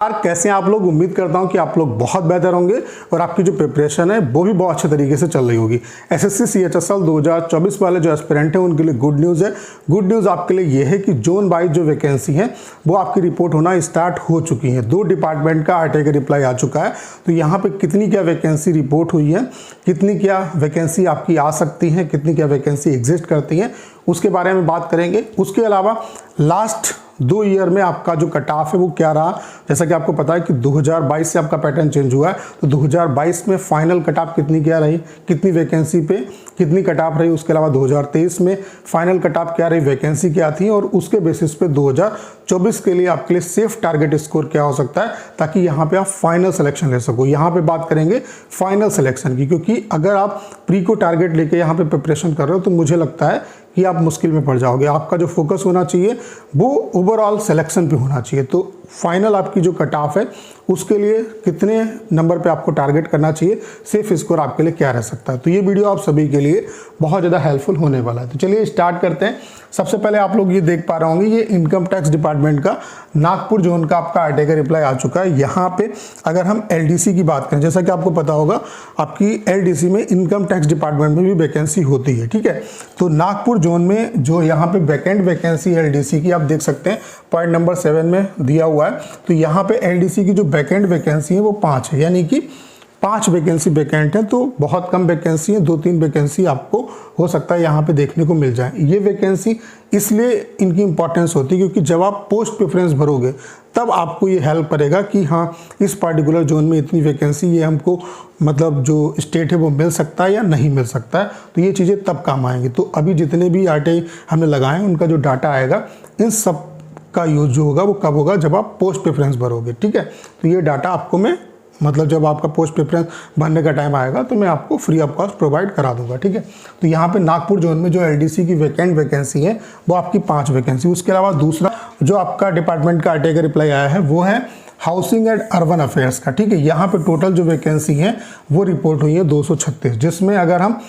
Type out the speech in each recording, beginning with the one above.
यार कैसे हैं आप लोग। उम्मीद करता हूं कि आप लोग बहुत बेहतर होंगे और आपकी जो प्रिपरेशन है वो भी बहुत अच्छे तरीके से चल रही होगी। एसएससी सीएचएसएल 2024 वाले जो एस्पिरेंट हैं उनके लिए गुड न्यूज़ है। गुड न्यूज़ आपके लिए ये है कि जोन वाइज जो वैकेंसी है वो आपकी रिपोर्ट होना स्टार्ट हो चुकी है। 2 डिपार्टमेंट का आरटीआई का रिप्लाई आ चुका है। तो यहाँ पे कितनी क्या वैकेंसी रिपोर्ट हुई है, कितनी क्या वैकेंसी आपकी आ सकती है, कितनी क्या वैकेंसी एग्जिस्ट करती है, उसके बारे में बात करेंगे। उसके अलावा लास्ट 2 ईयर में आपका जो कट ऑफ है वो क्या रहा। जैसा कि आपको पता है कि 2022 से आपका पैटर्न चेंज हुआ है, तो 2022 में फाइनल कट ऑफ कितनी क्या रही, कितनी वैकेंसी पे कितनी कट ऑफ रही। उसके अलावा 2023 में फाइनल कट ऑफ क्या रही, वैकेंसी क्या थी, और उसके बेसिस पे 2024 के लिए आपके लिए सेफ टारगेट स्कोर क्या हो सकता है, ताकि यहाँ पे आप फाइनल सिलेक्शन ले सको। यहाँ पे बात करेंगे फाइनल सिलेक्शन की, क्योंकि अगर आप प्री को टारगेट लेके यहाँ पे प्रिपरेशन कर रहे हो तो मुझे लगता है कि आप मुश्किल में पड़ जाओगे। आपका जो फोकस होना चाहिए वो ओवरऑल सिलेक्शन पे होना चाहिए। तो फाइनल आपकी जो कट ऑफ है उसके लिए कितने नंबर पे आपको टारगेट करना चाहिए, सेफ स्कोर आपके लिए क्या रह सकता है। तो ये वीडियो आप सभी के लिए बहुत ज़्यादा हेल्पफुल होने वाला है। तो चलिए स्टार्ट करते हैं। सबसे पहले आप लोग ये देख पा रहे होंगे, ये इनकम टैक्स डिपार्टमेंट का नागपुर जोन का आपका आरटीआई का रिप्लाई आ चुका है। यहाँ पे अगर हम एलडीसी की बात करें, जैसा कि आपको पता होगा आपकी एलडीसी में इनकम टैक्स डिपार्टमेंट में भी वैकेंसी होती है, ठीक है। तो नागपुर जोन में जो यहाँ पे वैकेंट वैकेंसी एलडीसी की आप देख सकते हैं, पॉइंट नंबर 7 में दिया हुआ है। तो यहाँ पे एलडीसी की जो वैकेंट वैकेंसी है वो 5 है, यानी कि 5 वैकेंसी वैकेंट है। तो बहुत कम वैकेंसी है, 2-3 वैकेंसी आपको हो सकता है यहाँ पे देखने को मिल जाए। ये वैकेंसी इसलिए इनकी इंपॉर्टेंस होती है क्योंकि जब आप पोस्ट प्रेफरेंस भरोगे तब आपको ये हेल्प करेगा कि हाँ इस पार्टिकुलर जोन में इतनी वैकेंसी, ये हमको मतलब जो स्टेट है वो मिल सकता है या नहीं मिल सकता है। तो ये चीज़ें तब काम आएंगी। तो अभी जितने भी आरटीआई हमने लगाए उनका जो डाटा आएगा, इन सब का यूज जो होगा वो कब होगा, जब आप पोस्ट प्रेफरेंस भरोगे, ठीक है। तो ये डाटा आपको मैं मतलब जब आपका पोस्ट प्रेफरेंस भरने का टाइम आएगा तो मैं आपको फ्री ऑफ कॉस्ट प्रोवाइड करा दूंगा, ठीक है। तो यहाँ पे नागपुर जोन में जो एलडीसी की वैकेंट वैकेंसी है वो आपकी 5 वैकेंसी। उसके अलावा दूसरा जो आपका डिपार्टमेंट का आरटीआई का रिप्लाई आया है वो है हाउसिंग एंड अर्बन अफेयर्स का, ठीक है। यहाँ पे टोटल जो वैकेंसी है वो रिपोर्ट हुई है 236, जिसमें अगर हम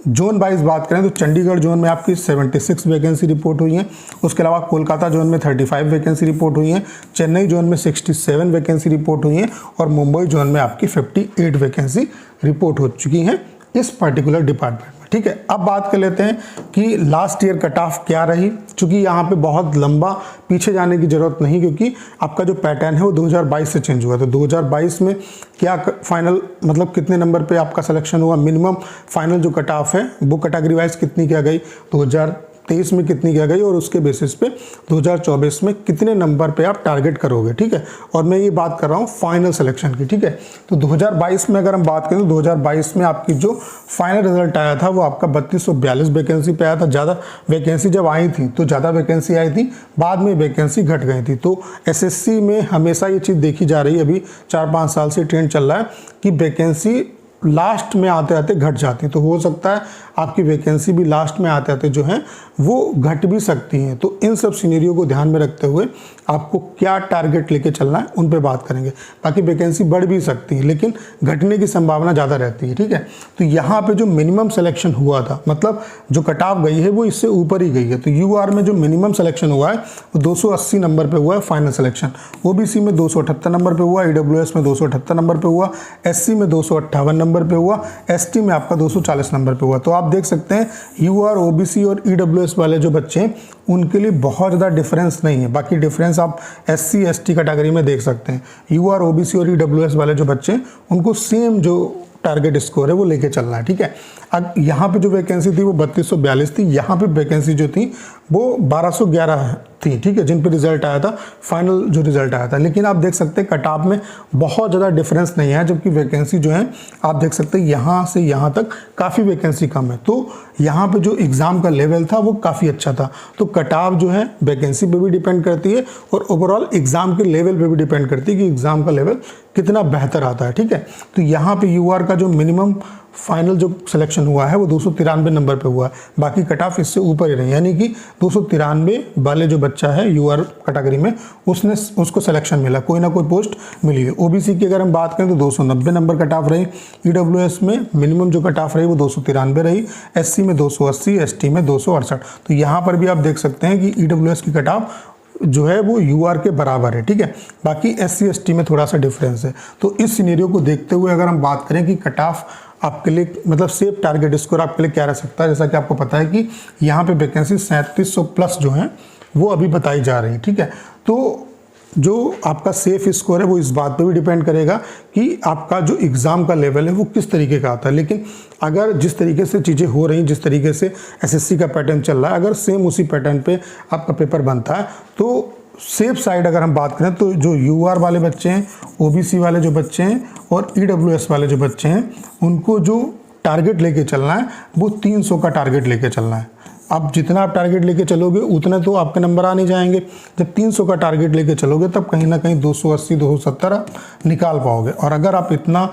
जोन वाइज बात करें तो चंडीगढ़ जोन में आपकी 76 वैकेंसी रिपोर्ट हुई है। उसके अलावा कोलकाता जोन में 35 वैकेंसी रिपोर्ट हुई है, चेन्नई जोन में 67 वैकेंसी रिपोर्ट हुई है, और मुंबई जोन में आपकी 58 वैकेंसी रिपोर्ट हो चुकी हैं इस पर्टिकुलर डिपार्टमेंट में, ठीक है। अब बात कर लेते हैं कि लास्ट ईयर कट ऑफ क्या रही। चूंकि यहाँ पे बहुत लंबा पीछे जाने की जरूरत नहीं, क्योंकि आपका जो पैटर्न है वो 2022 से चेंज हुआ। तो 2022 में क्या फाइनल मतलब कितने नंबर पे आपका सिलेक्शन हुआ, मिनिमम फाइनल जो कट ऑफ है वो कैटेगरी वाइज कितनी क्या गई, 2023 में कितनी क्या गई, और उसके बेसिस पे 2024 में कितने नंबर पे आप टारगेट करोगे, ठीक है। और मैं ये बात कर रहा हूँ फाइनल सिलेक्शन की, ठीक है। तो 2022 में अगर हम बात करें तो 2022 में आपकी जो फाइनल रिजल्ट आया था वो आपका 3242 वैकेंसी पे आया था। ज़्यादा वैकेंसी जब आई थी तो ज़्यादा वैकेंसी आई थी, बाद में वैकेंसी घट गई थी। तो एसएससी में हमेशा ये चीज़ देखी जा रही है, अभी 4-5 साल से ट्रेंड चल रहा है कि वैकेंसी लास्ट में आते आते घट जाती है। तो हो सकता है आपकी वैकेंसी भी लास्ट में आते आते जो है वो घट भी सकती हैं। तो इन सब सिनेरियो को ध्यान में रखते हुए आपको क्या टारगेट लेके चलना है उन पे बात करेंगे। बाकी वैकेंसी बढ़ भी सकती है लेकिन घटने की संभावना ज़्यादा रहती है, ठीक है। तो यहाँ पे जो मिनिमम सिलेक्शन हुआ था, मतलब जो कट ऑफ गई है वो इससे ऊपर ही गई है। तो यूआर में जो मिनिमम सिलेक्शन हुआ है वो 280 नंबर पर हुआ है फाइनल सिलेक्शन, ओबीसी में 278 नंबर पर हुआ, ईडब्ल्यूएस में 278 नंबर पर हुआ, एससी में 258 नंबर पे हुआ, एसटी में आपका 240 नंबर पे हुआ। तो आप देख सकते हैं यूआर, ओबीसी और ईडब्ल्यूएस वाले जो बच्चे हैं उनके लिए बहुत ज़्यादा डिफरेंस नहीं है। बाकी डिफरेंस आप एससी एसटी कैटेगरी में देख सकते हैं। यूआर, ओबीसी और ईडब्ल्यूएस वाले जो बच्चे हैं उनको सेम जो टारगेट स्कोर है वो लेके चलना है, ठीक है। अब यहाँ पे जो वैकेंसी थी वो 3242 थी, यहाँ पे वैकेंसी जो थी वो 1211 थी, ठीक है, जिन पे रिजल्ट आया था, फाइनल जो रिजल्ट आया था। लेकिन आप देख सकते हैं कट ऑफ में बहुत ज़्यादा डिफरेंस नहीं है, जबकि वैकेंसी जो है आप देख सकते हैं यहाँ से यहाँ तक काफ़ी वैकेंसी कम है। तो यहाँ पे जो एग्ज़ाम का लेवल था वो काफ़ी अच्छा था। तो कट ऑफ जो है वैकेंसी पे भी डिपेंड करती है और ओवरऑल एग्ज़ाम के लेवल पे भी डिपेंड करती है कि एग्ज़ाम का लेवल कितना बेहतर आता है, ठीक है। तो यहाँ पे यूआर का जो मिनिमम फाइनल जो सिलेक्शन हुआ है वो 293 नंबर पे हुआ है, बाकी कट ऑफ इससे ऊपर ही रही, यानी कि 293 वाले जो बच्चा है यूआर कैटेगरी में उसको सिलेक्शन मिला, कोई ना कोई पोस्ट मिली है। ओबीसी की अगर हम बात करें तो 290 नंबर कट ऑफ रही, ईडब्ल्यूएस में मिनिमम जो कट ऑफ रही वो 293 रही, एससी में 280, एसटी में 268। तो यहाँ पर भी आप देख सकते हैं कि ईडब्ल्यूएस की कट ऑफ जो है वो यूआर के बराबर है, ठीक है। बाकी SC ST में थोड़ा सा डिफरेंस है। तो इस सिनेरियो को देखते हुए अगर हम बात करें कि कट ऑफ आपके लिए मतलब सेफ टारगेट स्कोर आपके लिए क्या रह सकता है, जैसा कि आपको पता है कि यहाँ पे वैकेंसी 3700 प्लस जो है वो अभी बताई जा रही है, ठीक है। तो जो आपका सेफ स्कोर है वो इस बात पे भी डिपेंड करेगा कि आपका जो एग्ज़ाम का लेवल है वो किस तरीके का आता है। लेकिन अगर जिस तरीके से चीज़ें हो रही, जिस तरीके से SSC का पैटर्न चल रहा है, अगर सेम उसी पैटर्न पे आपका पेपर बनता है तो सेफ साइड अगर हम बात करें तो जो UR वाले बच्चे हैं, OBC वाले जो बच्चे हैं और EWS वाले जो बच्चे हैं, उनको जो टारगेट लेके चलना है वो 300 का टारगेट लेके चलना है। अब जितना आप टारगेट लेके चलोगे उतने तो आपके नंबर आ नहीं जाएंगे। जब 300 का टारगेट लेके चलोगे तब कहीं ना कहीं 280 270 निकाल पाओगे, और अगर आप इतना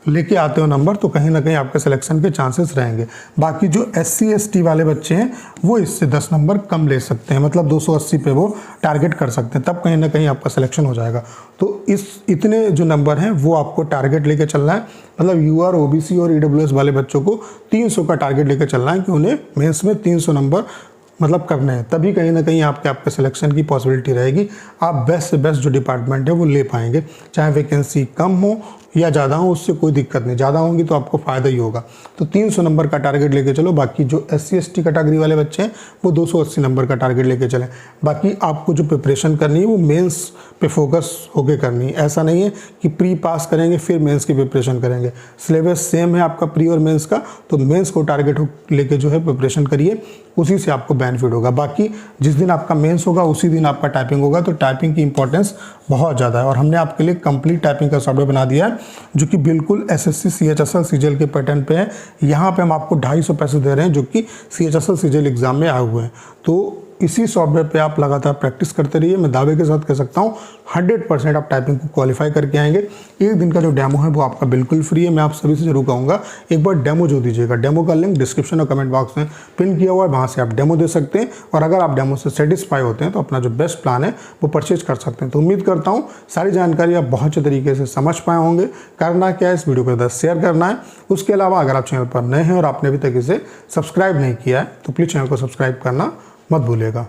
लेके आते हो नंबर तो कहीं ना कहीं आपके सिलेक्शन के चांसेस रहेंगे। बाकी जो SC ST वाले बच्चे हैं वो इससे 10 नंबर कम ले सकते हैं, मतलब 280 पे वो टारगेट कर सकते हैं, तब कहीं ना कहीं आपका सिलेक्शन हो जाएगा। तो इतने जो नंबर हैं वो आपको टारगेट लेके चलना है, मतलब UR OBC और EWS वाले बच्चों को 300 का टारगेट लेके चलना है कि उन्हें मेंस में 300 नंबर मतलब करने हैं, तभी कहीं ना कहीं आपके सिलेक्शन की पॉसिबिलिटी रहेगी। आप बेस्ट से बेस्ट जो डिपार्टमेंट है वो ले पाएंगे, चाहे वैकेंसी कम हो या ज़्यादा हो, उससे कोई दिक्कत नहीं। ज़्यादा होंगी तो आपको फ़ायदा ही होगा। तो 300 नंबर का टारगेट लेके चलो। बाकी जो SC ST कैटेगरी वाले बच्चे हैं वो 280 नंबर का टारगेट लेके चलें। बाकी आपको जो प्रिपरेशन करनी है वो मेंस पे फोकस होके करनी है। ऐसा नहीं है कि प्री पास करेंगे फिर मेंस की प्रिपरेशन करेंगे। सिलेबस सेम है आपका प्री और मेंस का, तो मेंस को टारगेट लेके जो है प्रिपरेशन करिए, उसी से आपको बेनिफिट होगा। बाकी जिस दिन आपका मेंस होगा उसी दिन आपका टाइपिंग होगा, तो टाइपिंग की इंपॉर्टेंस बहुत ज़्यादा है। और हमने आपके लिए कंप्लीट टाइपिंग का सॉफ्टवेयर बना दिया है जो कि बिल्कुल SSC CHSL CGL के पैटर्न पे है। यहाँ पे हम आपको 250 पैसे दे रहे हैं जो कि CHSL CGL एग्जाम में आए हुए हैं। तो इसी सॉफ्टवेयर पे आप लगातार प्रैक्टिस करते रहिए। मैं दावे के साथ कह सकता हूँ 100% आप टाइपिंग को क्वालिफाई करके आएंगे। एक दिन का जो डेमो है वो आपका बिल्कुल फ्री है। मैं आप सभी से जरूर कहूँगा एक बार डेमो जो दीजिएगा। डेमो का लिंक डिस्क्रिप्शन और कमेंट बॉक्स में पिन किया हुआ है, वहाँ से आप डेमो दे सकते हैं। और अगर आप डेमो से सेटिस्फाई होते हैं तो अपना जो बेस्ट प्लान है वो परचेज कर सकते हैं। तो उम्मीद करता हूँ सारी जानकारी आप बहुत अच्छे तरीके से समझ पाए होंगे। करना क्या है, इस वीडियो को शेयर करना है। उसके अलावा अगर आप चैनल पर नए हैं और आपने अभी तक इसे सब्सक्राइब नहीं किया है तो प्लीज़ चैनल को सब्सक्राइब करना मत भूलिएगा।